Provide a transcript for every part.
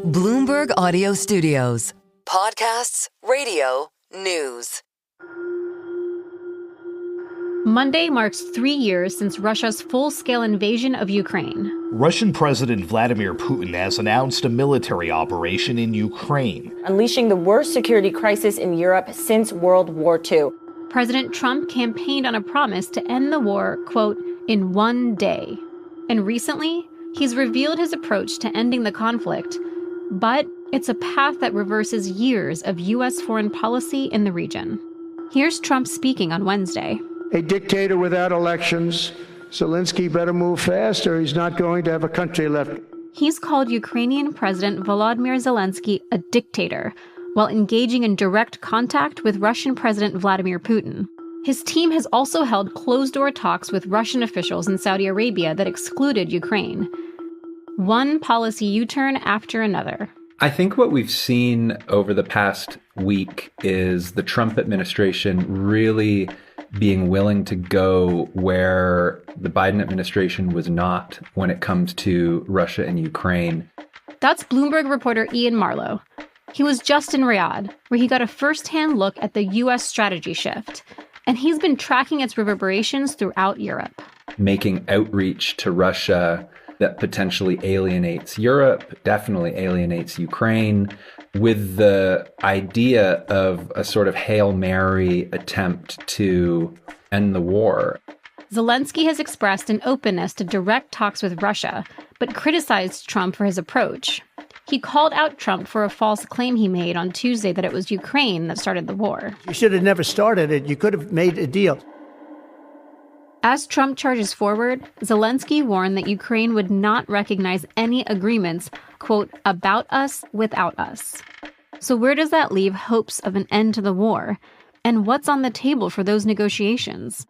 Bloomberg Audio Studios. Podcasts, radio, news. Monday marks 3 years since Russia's full-scale invasion of Ukraine. Russian President Vladimir Putin has announced a military operation in Ukraine, unleashing the worst security crisis in Europe since World War II. President Trump campaigned on a promise to end the war, quote, in one day. And recently, he's revealed his approach to ending the conflict. But it's a path that reverses years of U.S. foreign policy in the region. Here's Trump speaking on Wednesday. A dictator without elections. Zelensky better move fast or he's not going to have a country left. He's called Ukrainian President Volodymyr Zelensky a dictator, while engaging in direct contact with Russian President Vladimir Putin. His team has also held closed-door talks with Russian officials in Saudi Arabia that excluded Ukraine. One policy U-turn after another. I think what we've seen over the past week is the Trump administration really being willing to go where the Biden administration was not when it comes to Russia and Ukraine. That's Bloomberg reporter Iain Marlow. He was just in Riyadh, where he got a first-hand look at the U.S. strategy shift, and he's been tracking its reverberations throughout Europe. Making outreach to Russia that potentially alienates Europe, definitely alienates Ukraine, with the idea of a sort of Hail Mary attempt to end the war. Zelensky has expressed an openness to direct talks with Russia, but criticized Trump for his approach. He called out Trump for a false claim he made on Tuesday that it was Ukraine that started the war. You should have never started it. You could have made a deal. As Trump charges forward, Zelensky warned that Ukraine would not recognize any agreements, quote, about us without us. So where does that leave hopes of an end to the war? And what's on the table for those negotiations?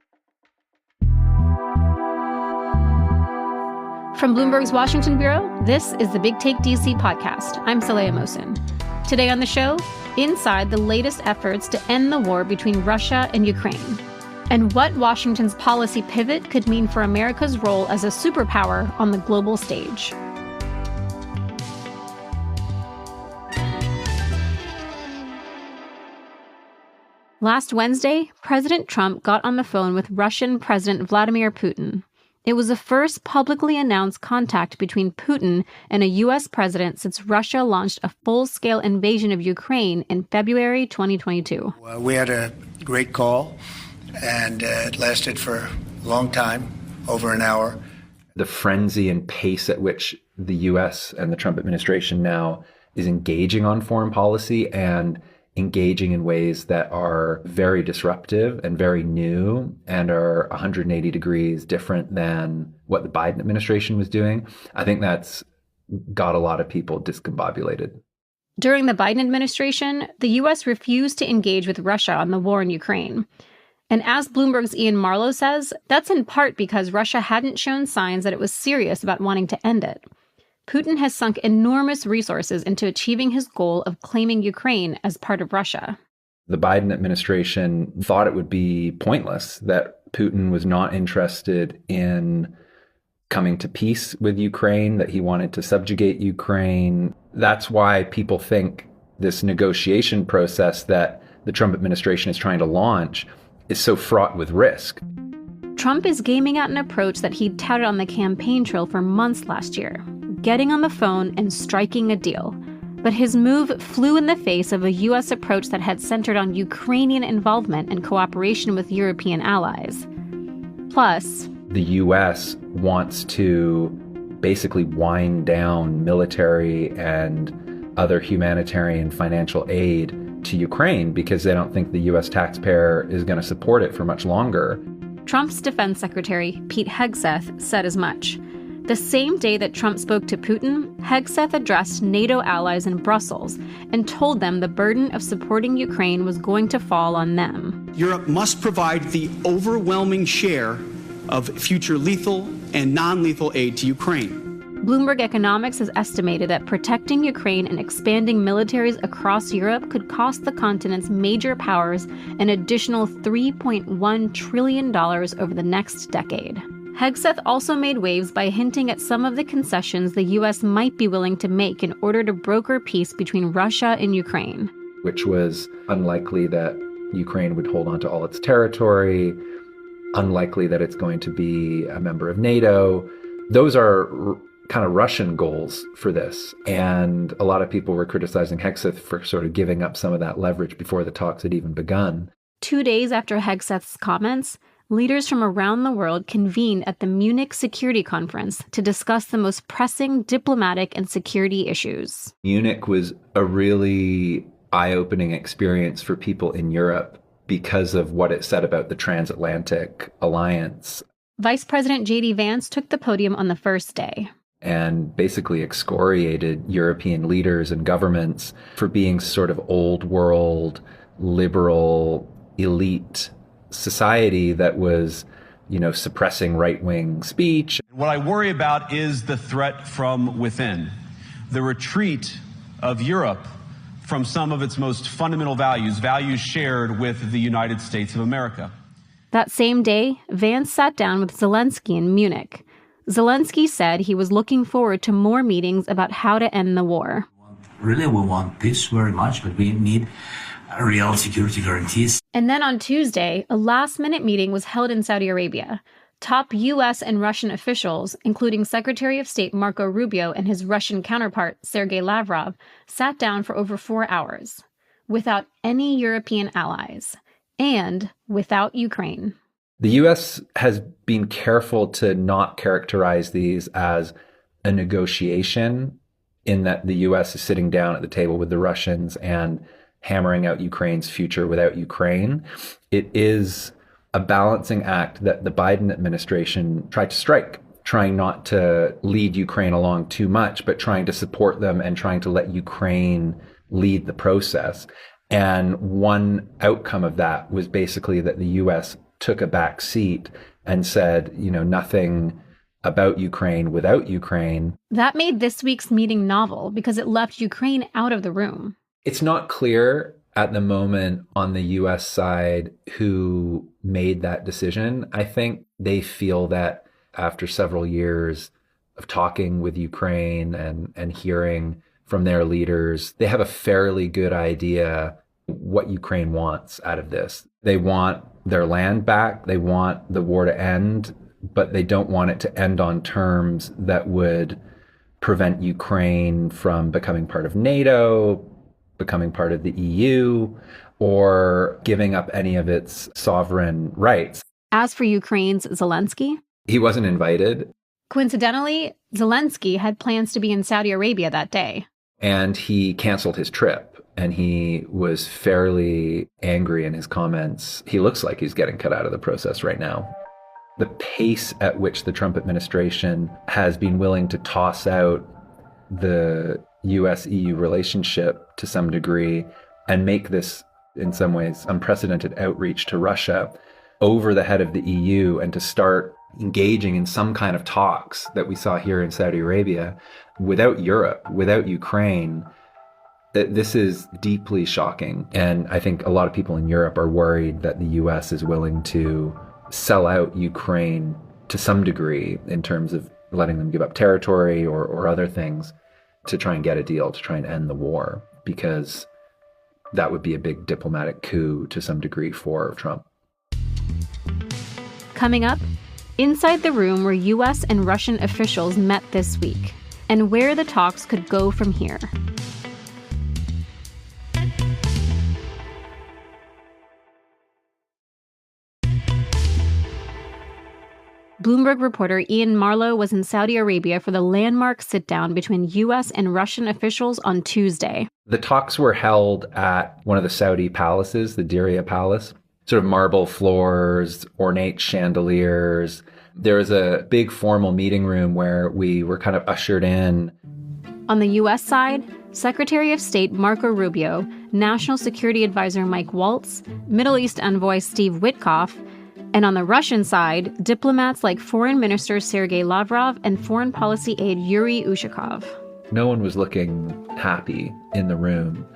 From Bloomberg's Washington Bureau, this is the Big Take DC podcast. I'm Saleha Mohsin. Today on the show, inside the latest efforts to end the war between Russia and Ukraine, and what Washington's policy pivot could mean for America's role as a superpower on the global stage. Last Wednesday, President Trump got on the phone with Russian President Vladimir Putin. It was the first publicly announced contact between Putin and a U.S. president since Russia launched a full-scale invasion of Ukraine in February 2022. We had a great call, and it lasted for a long time, over an hour. The frenzy and pace at which the U.S. and the Trump administration now is engaging on foreign policy and engaging in ways that are very disruptive and very new and are 180 degrees different than what the Biden administration was doing, I think that's got a lot of people discombobulated. During the Biden administration, the U.S. refused to engage with Russia on the war in Ukraine. And as Bloomberg's Iain Marlow says, that's in part because Russia hadn't shown signs that it was serious about wanting to end it. Putin has sunk enormous resources into achieving his goal of claiming Ukraine as part of Russia. The Biden administration thought it would be pointless, that Putin was not interested in coming to peace with Ukraine, that he wanted to subjugate Ukraine. That's why people think this negotiation process that the Trump administration is trying to launch is so fraught with risk. Trump is gaming out an approach that he touted on the campaign trail for months last year, getting on the phone and striking a deal. But his move flew in the face of a U.S. approach that had centered on Ukrainian involvement and cooperation with European allies. Plus, the U.S. wants to basically wind down military and other humanitarian financial aid to Ukraine because they don't think the U.S. taxpayer is going to support it for much longer. Trump's defense secretary, Pete Hegseth, said as much. The same day that Trump spoke to Putin, Hegseth addressed NATO allies in Brussels and told them the burden of supporting Ukraine was going to fall on them. Europe must provide the overwhelming share of future lethal and non-lethal aid to Ukraine. Bloomberg Economics has estimated that protecting Ukraine and expanding militaries across Europe could cost the continent's major powers an additional $3.1 trillion over the next decade. Hegseth also made waves by hinting at some of the concessions the U.S. might be willing to make in order to broker peace between Russia and Ukraine. Which was unlikely that Ukraine would hold on to all its territory, unlikely that it's going to be a member of NATO. Those are kind of Russian goals for this. And a lot of people were criticizing Hegseth for sort of giving up some of that leverage before the talks had even begun. 2 days after Hegseth's comments, leaders from around the world convened at the Munich Security Conference to discuss the most pressing diplomatic and security issues. Munich was a really eye-opening experience for people in Europe because of what it said about the transatlantic alliance. Vice President J.D. Vance took the podium on the first day and basically excoriated European leaders and governments for being sort of old world, liberal, elite society that was, suppressing right-wing speech. What I worry about is the threat from within, the retreat of Europe from some of its most fundamental values shared with the United States of America. That same day, Vance sat down with Zelensky in Munich. Zelensky said he was looking forward to more meetings about how to end the war. Really, we want peace very much, but we need real security guarantees. And then on Tuesday, a last-minute meeting was held in Saudi Arabia. Top U.S. and Russian officials, including Secretary of State Marco Rubio and his Russian counterpart, Sergei Lavrov, sat down for over 4 hours, without any European allies, and without Ukraine. The U.S. has been careful to not characterize these as a negotiation, in that the U.S. is sitting down at the table with the Russians and hammering out Ukraine's future without Ukraine. It is a balancing act that the Biden administration tried to strike, trying not to lead Ukraine along too much, but trying to support them and trying to let Ukraine lead the process. And one outcome of that was basically that the U.S. took a back seat and said, nothing about Ukraine without Ukraine. That made this week's meeting novel because it left Ukraine out of the room. It's not clear at the moment on the U.S. side who made that decision. I think they feel that after several years of talking with Ukraine and hearing from their leaders, they have a fairly good idea what Ukraine wants out of this. They want their land back. They want the war to end, but they don't want it to end on terms that would prevent Ukraine from becoming part of NATO, becoming part of the EU, or giving up any of its sovereign rights. As for Ukraine's Zelensky, he wasn't invited. Coincidentally, Zelensky had plans to be in Saudi Arabia that day. And he canceled his trip, and he was fairly angry in his comments. He looks like he's getting cut out of the process right now. The pace at which the Trump administration has been willing to toss out the US-EU relationship to some degree and make this, in some ways, unprecedented outreach to Russia over the head of the EU and to start engaging in some kind of talks that we saw here in Saudi Arabia without Europe, without Ukraine, this is deeply shocking. And I think a lot of people in Europe are worried that the US is willing to sell out Ukraine to some degree in terms of letting them give up territory or other things to try and get a deal, to try and end the war, because that would be a big diplomatic coup to some degree for Trump. Coming up, inside the room where U.S. and Russian officials met this week, and where the talks could go from here. Bloomberg reporter Iain Marlow was in Saudi Arabia for the landmark sit-down between U.S. and Russian officials on Tuesday. The talks were held at one of the Saudi palaces, the Diriyah Palace. Sort of marble floors, ornate chandeliers. There was a big formal meeting room where we were kind of ushered in. On the U.S. side, Secretary of State Marco Rubio, National Security Advisor Mike Waltz, Middle East Envoy Steve Witkoff, and on the Russian side, diplomats like Foreign Minister Sergei Lavrov and Foreign Policy aide Yuri Ushakov. No one was looking happy in the room.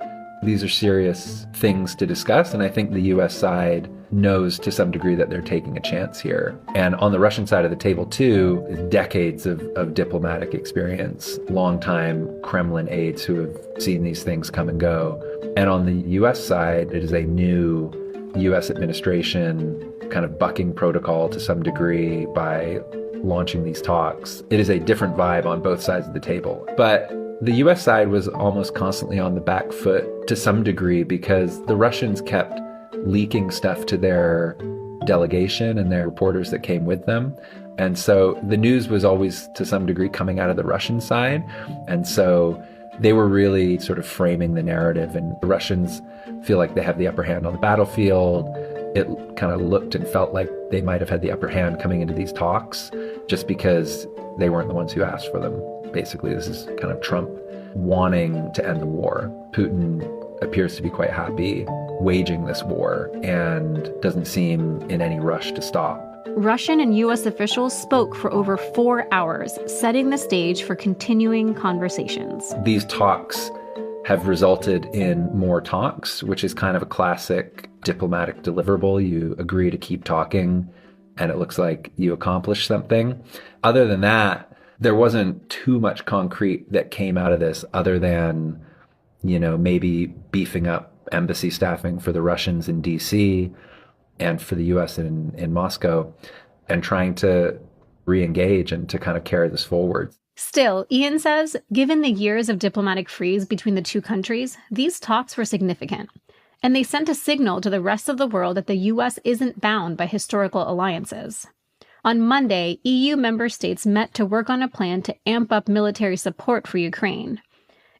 These are serious things to discuss, and I think the U.S. side knows to some degree that they're taking a chance here. And on the Russian side of the table, too, decades of diplomatic experience, longtime Kremlin aides who have seen these things come and go. And on the U.S. side, it is a new U.S. administration kind of bucking protocol to some degree by launching these talks. It is a different vibe on both sides of the table. But the U.S. side was almost constantly on the back foot to some degree because the Russians kept leaking stuff to their delegation and their reporters that came with them. And so the news was always to some degree coming out of the Russian side. And so they were really sort of framing the narrative, and the Russians feel like they have the upper hand on the battlefield. It kind of looked and felt like they might have had the upper hand coming into these talks just because they weren't the ones who asked for them. Basically, this is kind of Trump wanting to end the war. Putin appears to be quite happy waging this war and doesn't seem in any rush to stop. Russian and U.S. officials spoke for over 4 hours, setting the stage for continuing conversations. These talks have resulted in more talks, which is kind of a classic diplomatic deliverable. You agree to keep talking, and it looks like you accomplished something. Other than that, there wasn't too much concrete that came out of this other than, maybe beefing up embassy staffing for the Russians in D.C. and for the U.S. in Moscow, and trying to re-engage and to kind of carry this forward. Still, Iain says, given the years of diplomatic freeze between the two countries, these talks were significant. And they sent a signal to the rest of the world that the U.S. isn't bound by historical alliances. On Monday, EU member states met to work on a plan to amp up military support for Ukraine.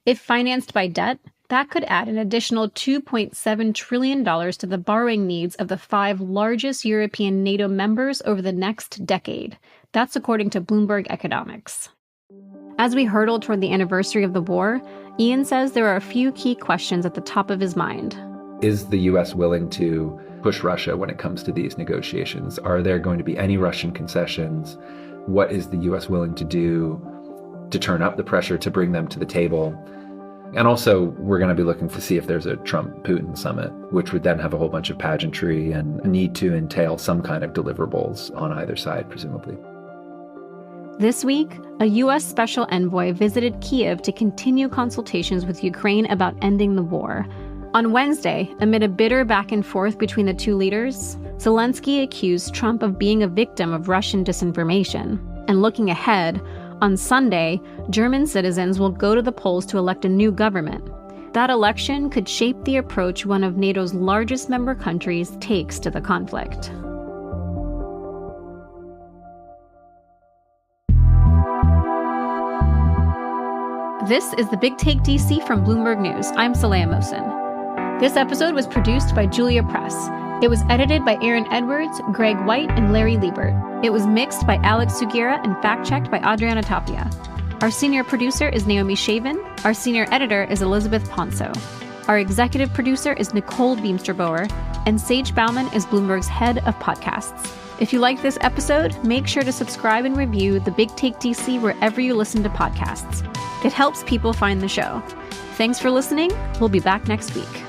If financed by debt, that could add an additional $2.7 trillion to the borrowing needs of the 5 largest European NATO members over the next decade. That's according to Bloomberg Economics. As we hurtle toward the anniversary of the war, Iain says there are a few key questions at the top of his mind. Is the U.S. willing to push Russia when it comes to these negotiations? Are there going to be any Russian concessions? What is the U.S. willing to do to turn up the pressure to bring them to the table? And also, we're going to be looking to see if there's a Trump-Putin summit, which would then have a whole bunch of pageantry and need to entail some kind of deliverables on either side, presumably. This week, a U.S. special envoy visited Kyiv to continue consultations with Ukraine about ending the war. On Wednesday, amid a bitter back and forth between the two leaders, Zelensky accused Trump of being a victim of Russian disinformation. And looking ahead, on Sunday, German citizens will go to the polls to elect a new government. That election could shape the approach one of NATO's largest member countries takes to the conflict. This is the Big Take DC from Bloomberg News. I'm Saleha Mohsin. This episode was produced by Julia Press. It was edited by Aaron Edwards, Greg White, and Larry Liebert. It was mixed by Alex Sugiura and fact-checked by Adriana Tapia. Our senior producer is Naomi Shavin. Our senior editor is Elizabeth Ponso. Our executive producer is Nicole Beamsterboer. And Sage Bauman is Bloomberg's head of podcasts. If you like this episode, make sure to subscribe and review The Big Take DC wherever you listen to podcasts. It helps people find the show. Thanks for listening. We'll be back next week.